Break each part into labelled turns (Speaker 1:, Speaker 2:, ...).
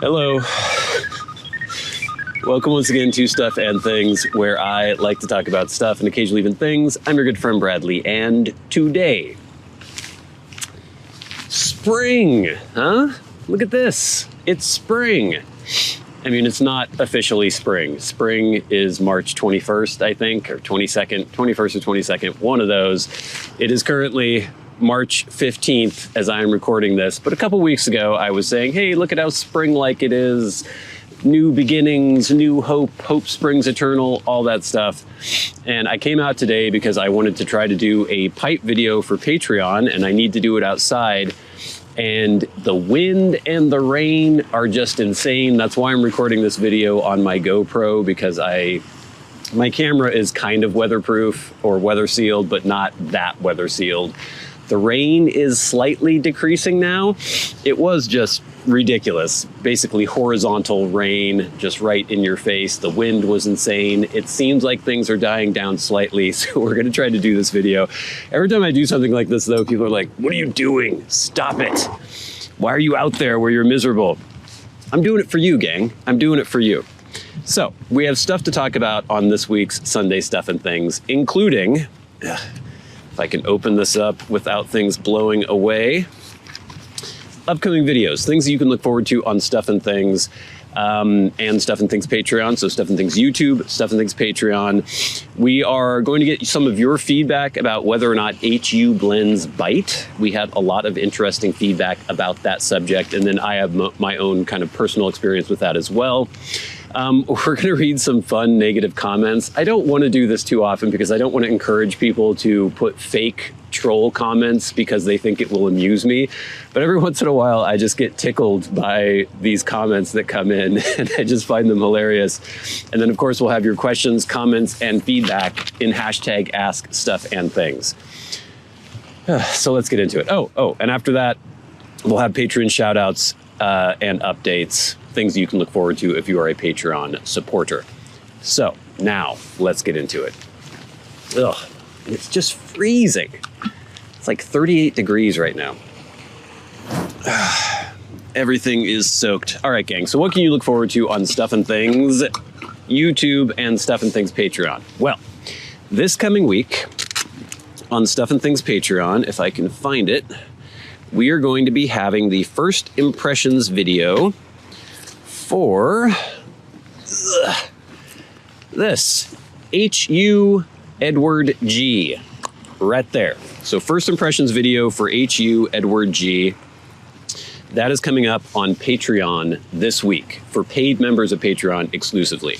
Speaker 1: Hello. Welcome once again to Stuff and Things, where I like to talk about stuff and occasionally even things. I'm your good friend Bradley, and today, spring, huh? Look at this. It's spring. I mean, it's not officially spring. Spring is March 21st, I think, or 22nd, 21st or 22nd, one of those. It is currently March 15th as I'm recording this, but a couple weeks ago I was saying, hey, look at how spring-like it is. New beginnings, new hope, hope springs eternal, all that stuff. And I came out today because I wanted to try to do a pipe video for Patreon, and I need to do it outside. And the wind and the rain are just insane. That's why I'm recording this video on my GoPro, because my camera is kind of weatherproof or weather sealed, but not that weather sealed. The rain is slightly decreasing now. It was just ridiculous. Basically horizontal rain just right in your face. The wind was insane. It seems like things are dying down slightly, so we're gonna try to do this video. Every time I do something like this though, people are like, what are you doing? Stop it. Why are you out there where you're miserable? I'm doing it for you, gang. I'm doing it for you. So we have stuff to talk about on this week's Sunday Stuff and Things, including, if I can open this up without things blowing away, upcoming videos, things that you can look forward to on Stuff and Things, and Stuff and Things Patreon. So Stuff and Things YouTube, Stuff and Things Patreon. We are going to get some of your feedback about whether or not HU blends bite. We had a lot of interesting feedback about that subject, and then I have my own kind of personal experience with that as well. We're going to read some fun negative comments. I don't want to do this too often because I don't want to encourage people to put fake troll comments because they think it will amuse me. But every once in a while, I just get tickled by these comments that come in, and I just find them hilarious. And then, of course, we'll have your questions, comments, and feedback in hashtag askstuffandthings. So let's get into it. Oh, and after that, we'll have Patreon shout outs and updates, things you can look forward to if you are a Patreon supporter. So now let's get into it. Ugh, it's just freezing. It's like 38 degrees right now. Everything is soaked. All right, gang. So what can you look forward to on Stuff and Things YouTube and Stuff and Things Patreon? Well, this coming week on Stuff and Things Patreon, if I can find it, we are going to be having the first impressions video for this HU Edward G right there. So first impressions video for HU Edward G. That is coming up on Patreon this week for paid members of Patreon exclusively.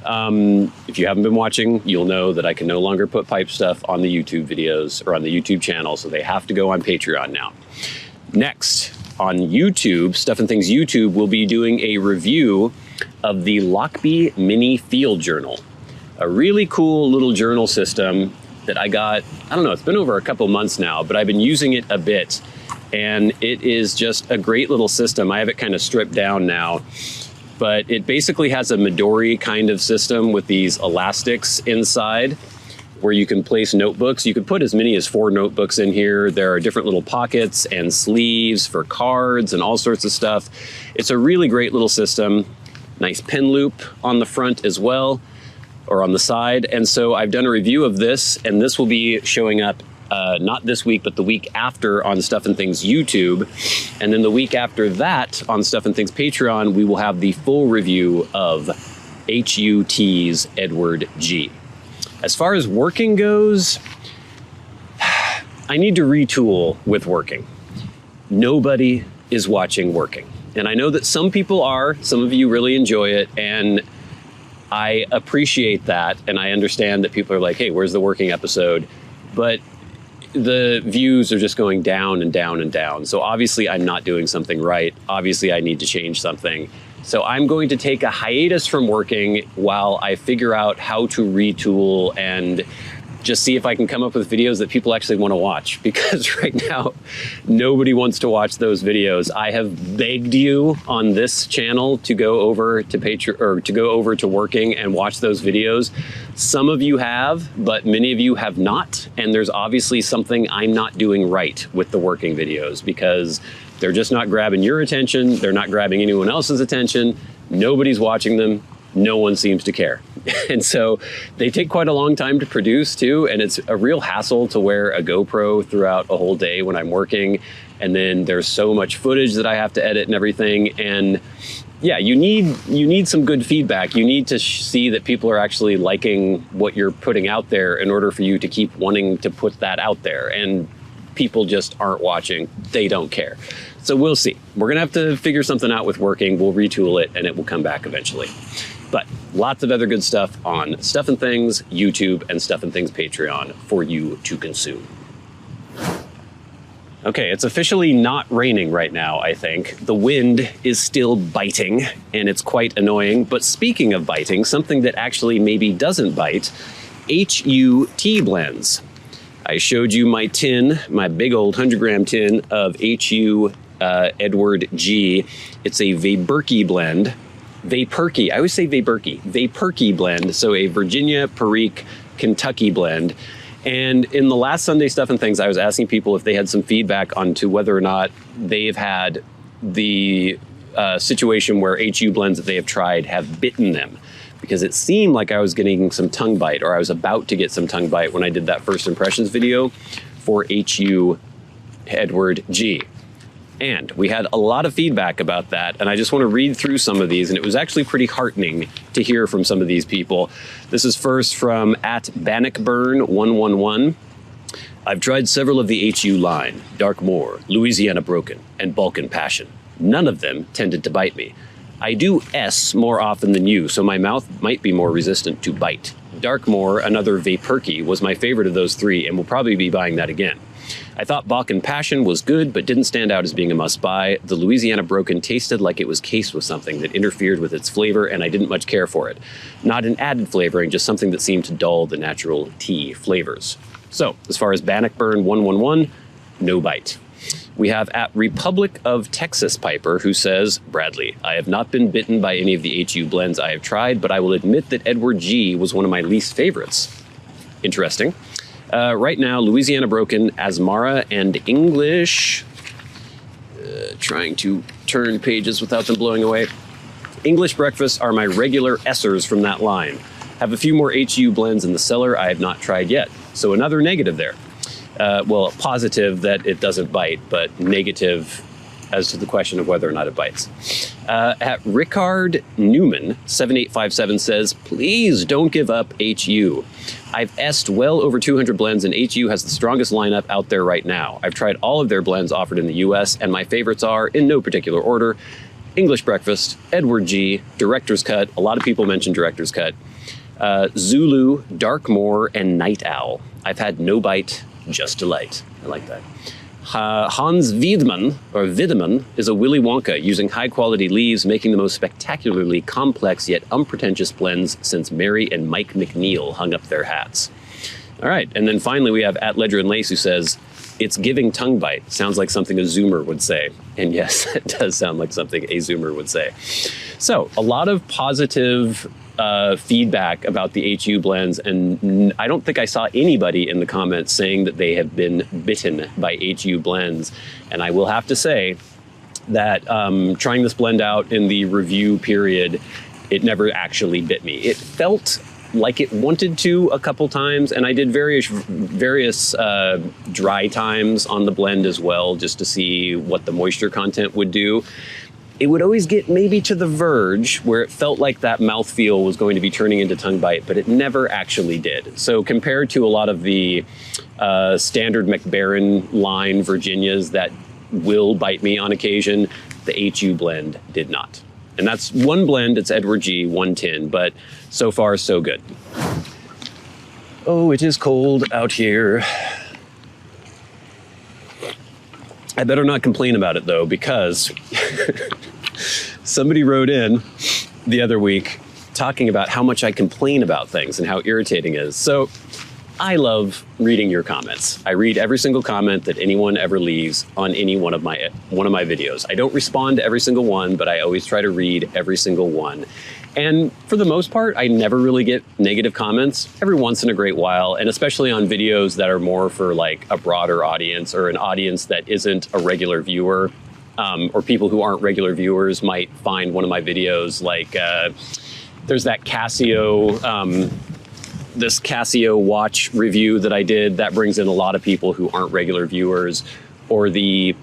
Speaker 1: If you haven't been watching, you'll know that I can no longer put pipe stuff on the YouTube videos or on the YouTube channel, so they have to go on Patreon now. Next, on YouTube, Stuff and Things YouTube will be doing a review of the Lochby Mini Field Journal, a really cool little journal system that I got, I don't know, it's been over a couple months now, but I've been using it a bit, and it is just a great little system. I have it kind of stripped down now, but it basically has a Midori kind of system with these elastics inside where you can place notebooks. You could put as many as 4 notebooks in here. There are different little pockets and sleeves for cards and all sorts of stuff. It's a really great little system. Nice pen loop on the front as well, or on the side. And so I've done a review of this, and this will be showing up not this week, but the week after on Stuff and Things YouTube. And then the week after that on Stuff and Things Patreon, we will have the full review of HUT's Edward G. As far as working goes, I need to retool with working. Nobody is watching working. And I know that some people are, some of you really enjoy it, and I appreciate that, and I understand that people are like, hey, where's the working episode? But the views are just going down and down and down. So obviously I'm not doing something right. Obviously I need to change something. So I'm going to take a hiatus from working while I figure out how to retool and just see if I can come up with videos that people actually want to watch, because right now nobody wants to watch those videos. I have begged you on this channel to go over to Patreon, or to go over to working and watch those videos. Some of you have, but many of you have not. And there's obviously something I'm not doing right with the working videos, because They're just not grabbing your attention. They're not grabbing anyone else's attention. Nobody's watching them. No one seems to care. And so they take quite a long time to produce too. And it's a real hassle to wear a GoPro throughout a whole day when I'm working. And then there's so much footage that I have to edit and everything. And yeah, you need some good feedback. You need to see that people are actually liking what you're putting out there in order for you to keep wanting to put that out there. And people just aren't watching. They don't care. So we'll see. We're gonna have to figure something out with working. We'll retool it and it will come back eventually. But lots of other good stuff on Stuff and Things YouTube and Stuff and Things Patreon for you to consume. Okay, it's officially not raining right now, I think. The wind is still biting, and it's quite annoying. But speaking of biting, something that actually maybe doesn't bite, HU blends. I showed you my tin, my big old 100-gram tin of HU Edward G. It's a Vaperky blend. Vaperky, I always say Vaperky. Vaperky blend, so a Virginia, Perique, Kentucky blend. And in the last Sunday Stuff and Things, I was asking people if they had some feedback onto whether or not they've had the situation where HU blends that they have tried have bitten them. Because it seemed like I was getting some tongue bite, or I was about to get some tongue bite when I did that first impressions video for HU Edward G. And we had a lot of feedback about that, and I just want to read through some of these, and it was actually pretty heartening to hear from some of these people. This is first from @Bannockburn111. I've tried several of the HU line, Darkmoor, Louisiana Broken, and Balkan Passion. None of them tended to bite me. I do S more often than you, so my mouth might be more resistant to bite. Darkmoor, another Vaperky, was my favorite of those three, and will probably be buying that again. I thought Balkan Passion was good, but didn't stand out as being a must-buy. The Louisiana Broken tasted like it was cased with something that interfered with its flavor, and I didn't much care for it. Not an added flavoring, just something that seemed to dull the natural tea flavors. So, as far as Bannockburn111, no bite. We have @Republic of Texas Piper, who says, Bradley, I have not been bitten by any of the HU blends I have tried, but I will admit that Edward G was one of my least favorites. Interesting. Right now, Louisiana Broken, Asmara, and English. Trying to turn pages without them blowing away. English Breakfast are my regular Essers from that line. Have a few more HU blends in the cellar I have not tried yet. So another negative there. Well, positive that it doesn't bite, but negative as to the question of whether or not it bites. @Rickard Newman, 7857 says, please don't give up HU. I've S'd well over 200 blends, and HU has the strongest lineup out there right now. I've tried all of their blends offered in the US, and my favorites are, in no particular order, English Breakfast, Edward G, Director's Cut, a lot of people mention Director's Cut, Zulu, Darkmoor, and Night Owl. I've had no bite, just delight. I like that. Hans Wiedemann, is a Willy Wonka using high-quality leaves, making the most spectacularly complex yet unpretentious blends since Mary and Mike McNeil hung up their hats. All right, and then finally we have @Ledger and Lace, who says, it's giving tongue bite. Sounds like something a Zoomer would say. And yes, it does sound like something a Zoomer would say. So a lot of positive feedback about the HU blends, and I don't think I saw anybody in the comments saying that they have been bitten by HU blends. And I will have to say that trying this blend out in the review period, it never actually bit me. It felt like it wanted to a couple times, and I did various dry times on the blend as well, just to see what the moisture content would do. It would always get maybe to the verge where it felt like that mouthfeel was going to be turning into tongue bite, but it never actually did. So compared to a lot of the standard McBaron line Virginias that will bite me on occasion, the HU blend did not. And that's one blend, it's Edward G, 110, but so far so good. Oh, it is cold out here. I better not complain about it though, because somebody wrote in the other week talking about how much I complain about things and how irritating it is. So I love reading your comments. I read every single comment that anyone ever leaves on any one of my videos. I don't respond to every single one, but I always try to read every single one. And for the most part, I never really get negative comments. Every once in a great while, and especially on videos that are more for like a broader audience or an audience that isn't a regular viewer, or people who aren't regular viewers might find one of my videos, like there's that this Casio watch review that I did that brings in a lot of people who aren't regular viewers, or the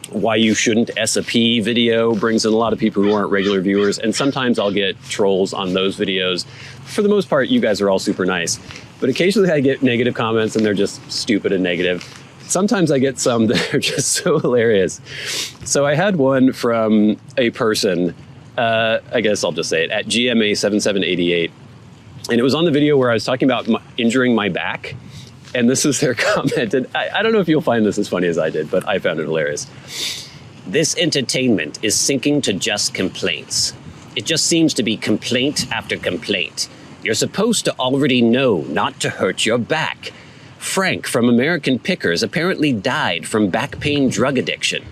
Speaker 1: why you shouldn't S&P video brings in a lot of people who aren't regular viewers. And sometimes I'll get trolls on those videos. For the most part, you guys are all super nice, but occasionally I get negative comments and they're just stupid and negative. Sometimes I get some that are just so hilarious. So I had one from a person, I guess I'll just say it, at GMA7788. And it was on the video where I was talking about injuring my back. And this is their comment. And I don't know if you'll find this as funny as I did, but I found it hilarious. This entertainment is sinking to just complaints. It just seems to be complaint after complaint. You're supposed to already know not to hurt your back. Frank from American Pickers apparently died from back pain drug addiction.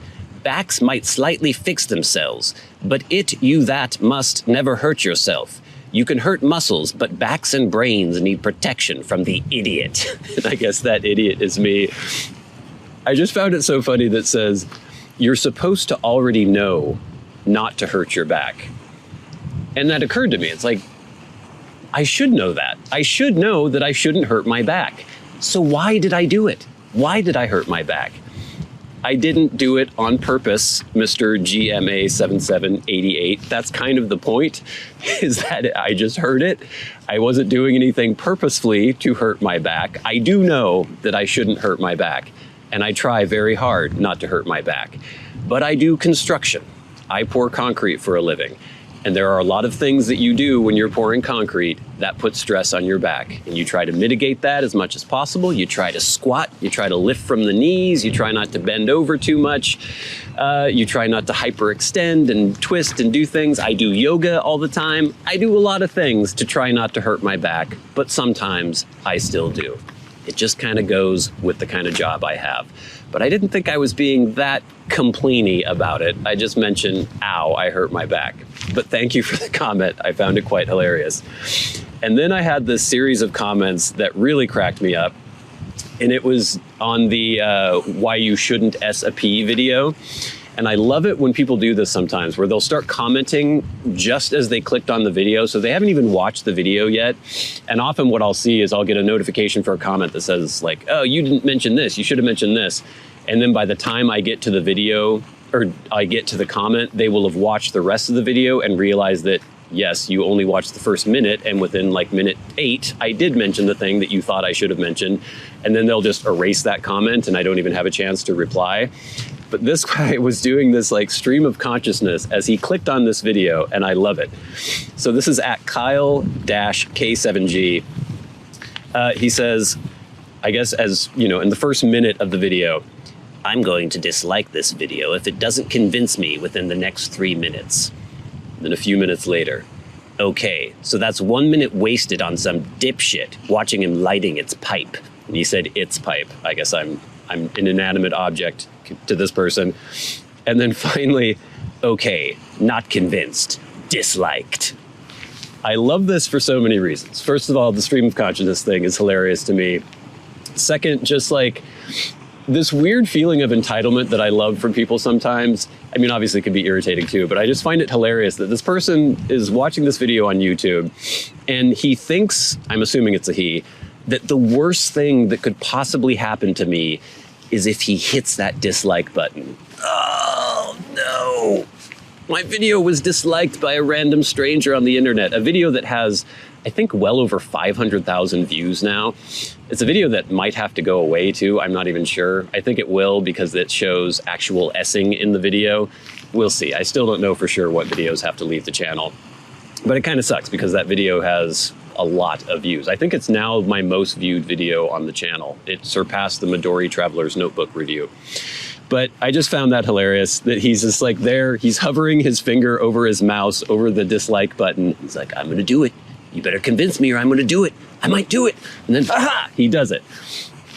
Speaker 1: Backs might slightly fix themselves, but that must never hurt yourself. You can hurt muscles, but backs and brains need protection from the idiot. And I guess that idiot is me. I just found it so funny that says, you're supposed to already know not to hurt your back. And that occurred to me. It's like, I should know that. I should know that I shouldn't hurt my back. So why did I do it? Why did I hurt my back? I didn't do it on purpose, Mr. GMA7788. That's kind of the point, is that I just hurt it. I wasn't doing anything purposefully to hurt my back. I do know that I shouldn't hurt my back, and I try very hard not to hurt my back. But I do construction. I pour concrete for a living. And there are a lot of things that you do when you're pouring concrete that put stress on your back. And you try to mitigate that as much as possible. You try to squat, you try to lift from the knees, you try not to bend over too much. You try not to hyperextend and twist and do things. I do yoga all the time. I do a lot of things to try not to hurt my back, but sometimes I still do. It just kind of goes with the kind of job I have. But I didn't think I was being that complainy about it. I just mentioned, ow, I hurt my back. But thank you for the comment. I found it quite hilarious. And then I had this series of comments that really cracked me up. And it was on the why you shouldn't S&P video. And I love it when people do this sometimes, where they'll start commenting just as they clicked on the video. So they haven't even watched the video yet. And often what I'll see is I'll get a notification for a comment that says like, oh, you didn't mention this, you should have mentioned this. And then by the time I get to the video, or I get to the comment, they will have watched the rest of the video and realize that, yes, you only watched the first minute, and within like minute 8, I did mention the thing that you thought I should have mentioned. And then they'll just erase that comment and I don't even have a chance to reply. But this guy was doing this like stream of consciousness as he clicked on this video, and I love it. So this is at Kyle-K7G. He says, I guess as, you know, in the first minute of the video, I'm going to dislike this video if it doesn't convince me within the next 3 minutes. Then a few minutes later, okay, so that's 1 minute wasted on some dipshit watching him lighting its pipe. And he said its pipe. I guess I'm an inanimate object to this person. And then finally, okay, not convinced, disliked. I love this for so many reasons. First of all, the stream of consciousness thing is hilarious to me. Second, just like this weird feeling of entitlement that I love from people sometimes. I mean, obviously it can be irritating too, but I just find it hilarious that this person is watching this video on YouTube and he thinks, I'm assuming it's a he, that the worst thing that could possibly happen to me is if he hits that dislike button. Oh no. My video was disliked by a random stranger on the internet, a video that has, I think, well over 500,000 views now. It's a video that might have to go away too, I'm not even sure. I think it will because it shows actual S-ing in the video. We'll see, I still don't know for sure what videos have to leave the channel. But it kind of sucks because that video has a lot of views. I think it's now my most viewed video on the channel. It surpassed the Midori Traveler's Notebook review. But I just found that hilarious that he's just like there, he's hovering his finger over his mouse, over the dislike button. He's like, I'm gonna do it. You better convince me or I'm gonna do it. I might do it. And then, aha, he does it.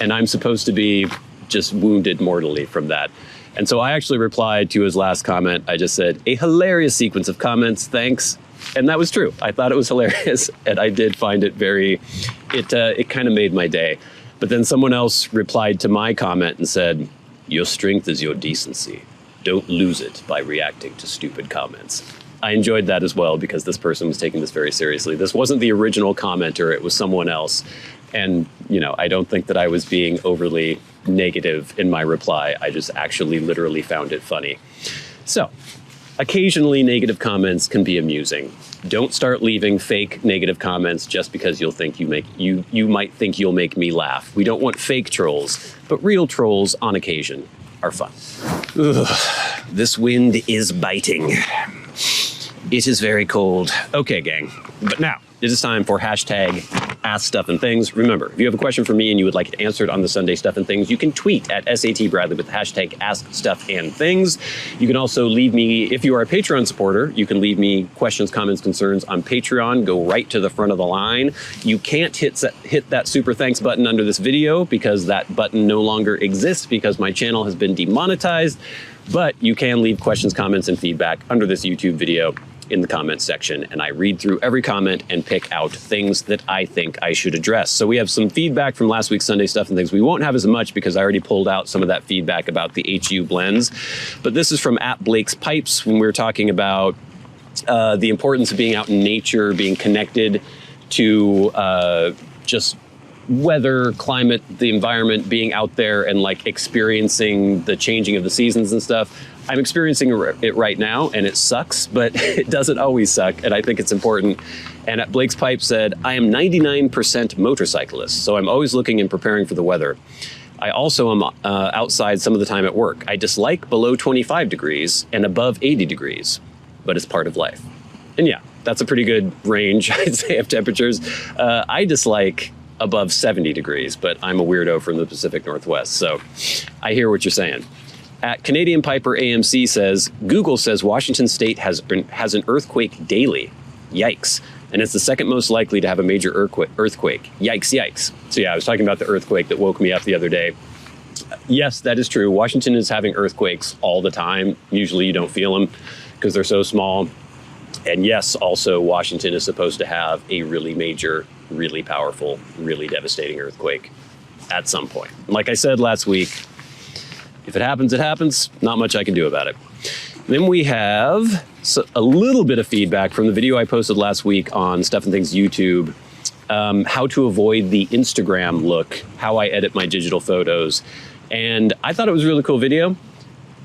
Speaker 1: And I'm supposed to be just wounded mortally from that. And so I actually replied to his last comment. I just said, a hilarious sequence of comments, thanks. And that was true. I thought it was hilarious. And I did find it very, it kind of made my day. But then someone else replied to my comment and said, your strength is your decency. Don't lose it by reacting to stupid comments. I enjoyed that as well because this person was taking this very seriously. This wasn't the original commenter, it was someone else. And, you know, I don't think that I was being overly negative in my reply. I just actually literally found it funny. So, occasionally negative comments can be amusing. Don't start leaving fake negative comments just because you might think you'll make me laugh. We don't want fake trolls, but real trolls on occasion are fun. Ugh, this wind is biting. It is very cold. Okay, gang. But now, it is time for hashtag #AskStuffandThings. Remember, if you have a question for me and you would like it answered on the Sunday Stuff and Things, you can tweet at SATBradley with the hashtag #AskStuffandThings. You can also leave me, if you are a Patreon supporter, you can leave me questions, comments, concerns on Patreon. Go right to the front of the line. You can't hit that super thanks button under this video because that button no longer exists because my channel has been demonetized. But you can leave questions, comments, and feedback under this YouTube video in the comments section, and I read through every comment and pick out things that I think I should address. So we have some feedback from last week's Sunday Stuff and Things. We won't have as much because I already pulled out some of that feedback about the HU blends, but this is from @BlakesPipes when we were talking about the importance of being out in nature, being connected to just weather, climate, the environment, being out there and like experiencing the changing of the seasons and stuff. I'm experiencing it right now and it sucks, but it doesn't always suck. And I think it's important. And @BlakesPipe said, I am 99% motorcyclist, so I'm always looking and preparing for the weather. I also am outside some of the time at work. I dislike below 25 degrees and above 80 degrees, but it's part of life. And yeah, that's a pretty good range, I'd say, of temperatures. I dislike above 70 degrees, but I'm a weirdo from the Pacific Northwest, so I hear what you're saying. Canadian Piper AMC says, Google says Washington State has an earthquake daily. Yikes. And it's the second most likely to have a major earthquake. Yikes, yikes. So yeah, I was talking about the earthquake that woke me up the other day. Yes, that is true. Washington is having earthquakes all the time. Usually you don't feel them because they're so small. And yes, also Washington is supposed to have a really major, really powerful, really devastating earthquake at some point. Like I said last week, if it happens, it happens. Not much I can do about it. Then we have a little bit of feedback from the video I posted last week on Stuff and Things YouTube, how to avoid the Instagram look, how I edit my digital photos. And I thought it was a really cool video.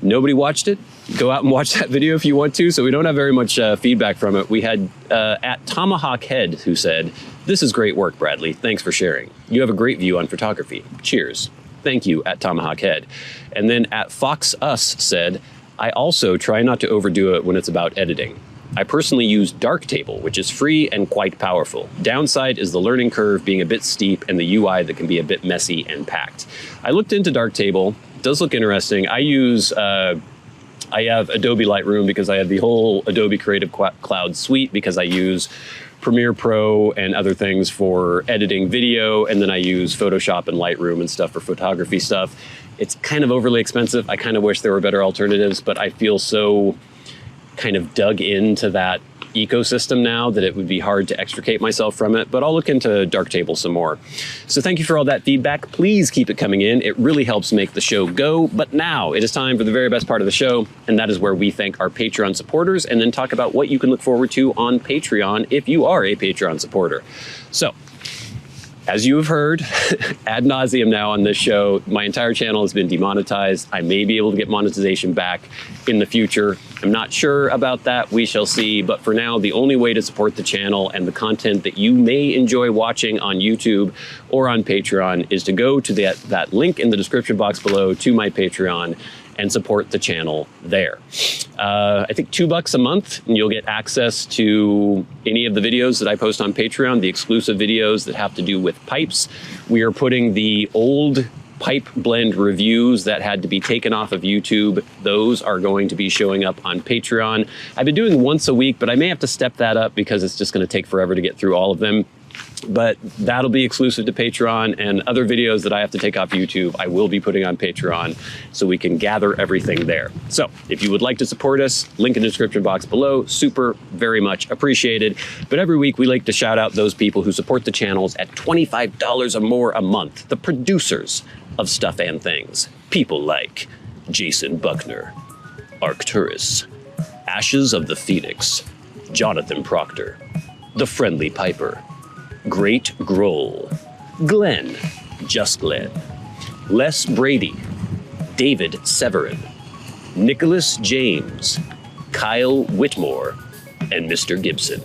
Speaker 1: Nobody watched it. Go out and watch that video if you want to. So we don't have very much feedback from it. We had @TomahawkHead who said, this is great work, Bradley. Thanks for sharing. You have a great view on photography. Cheers. Thank you, @TomahawkHead. And then @FoxUs said, I also try not to overdo it when it's about editing. I personally use Darktable, which is free and quite powerful. Downside is the learning curve being a bit steep and the UI that can be a bit messy and packed. I looked into Darktable. It does look interesting. I have Adobe Lightroom because I have the whole Adobe Creative Cloud suite because I use Premiere Pro and other things for editing video, and then I use Photoshop and Lightroom and stuff for photography stuff. It's kind of overly expensive. I kind of wish there were better alternatives, but I feel so kind of dug into that ecosystem now that it would be hard to extricate myself from it, but I'll look into Darktable some more. So thank you for all that feedback. Please keep it coming in. It really helps make the show go. But now it is time for the very best part of the show, and that is where we thank our Patreon supporters and then talk about what you can look forward to on Patreon if you are a Patreon supporter. So, as you have heard ad nauseum now on this show, my entire channel has been demonetized. I may be able to get monetization back in the future. I'm not sure about that. We shall see. But for now, the only way to support the channel and the content that you may enjoy watching on YouTube or on Patreon is to go to that link in the description box below to my Patreon and support the channel there. I think $2 a month, and you'll get access to any of the videos that I post on Patreon, the exclusive videos that have to do with pipes. We are putting the old pipe blend reviews that had to be taken off of YouTube. Those are going to be showing up on Patreon. I've been doing once a week, but I may have to step that up because it's just gonna take forever to get through all of them. But that'll be exclusive to Patreon, and other videos that I have to take off YouTube, I will be putting on Patreon so we can gather everything there. So if you would like to support us, link in the description box below, super, very much appreciated. But every week we like to shout out those people who support the channels at $25 or more a month, the producers of Stuff and Things. People like Jason Buckner, Arcturus, Ashes of the Phoenix, Jonathon Proctor, The Friendly Piper, GreatGrol, Glenn, Just Glenn, Les Brady, David Severin, Nicholas James, Kyle Whitmore, and Mr. Gibson.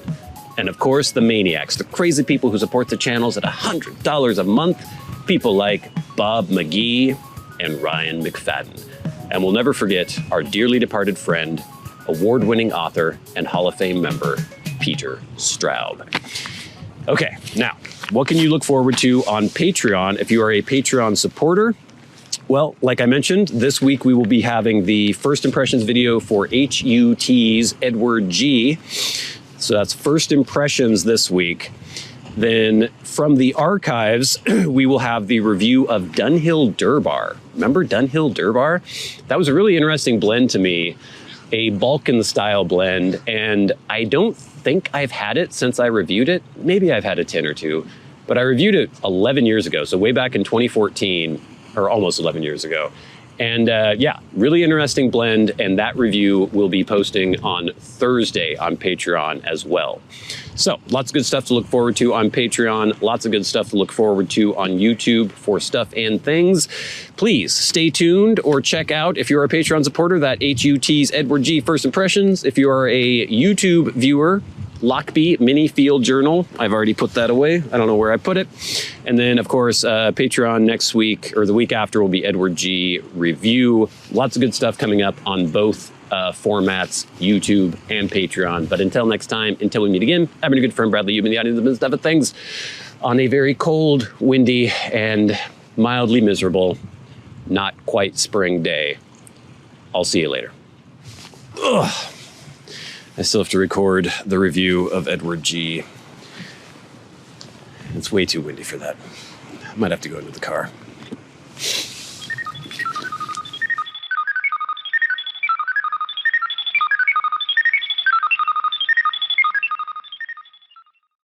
Speaker 1: And of course, the Maniacs, the crazy people who support the channels at $100 a month, people like Bob Magee and Ryan McFadin. And we'll never forget our dearly departed friend, award-winning author and Hall of Fame member, Peter Straub. Okay, now, what can you look forward to on Patreon if you are a Patreon supporter? Well, like I mentioned, this week we will be having the first impressions video for HUT's Edward G. So that's first impressions this week. Then from the archives, we will have the review of Dunhill Durbar. Remember Dunhill Durbar? That was a really interesting blend to me, a Balkan style blend. And I don't think I've had it since I reviewed it. Maybe I've had a 10 or two, but I reviewed it 11 years ago. So way back in 2014, or almost 11 years ago. And yeah, really interesting blend, and that review will be posting on Thursday on Patreon as well. So lots of good stuff to look forward to on Patreon, lots of good stuff to look forward to on YouTube for Stuff and Things. Please stay tuned or check out, if you're a Patreon supporter, that HUT's Edward G First Impressions. If you are a YouTube viewer, Lochby Mini Field Journal. I've already put that away. I don't know where I put it. And then, of course, Patreon next week or the week after will be Edward G Review. Lots of good stuff coming up on both formats, YouTube and Patreon. But until next time, until we meet again, I've been a good friend, Bradley. You've been the audience of Stuff and Things on a very cold, windy, and mildly miserable, not quite spring day. I'll see you later. Ugh. I still have to record the review of Edward G. It's way too windy for that. I might have to go into the car.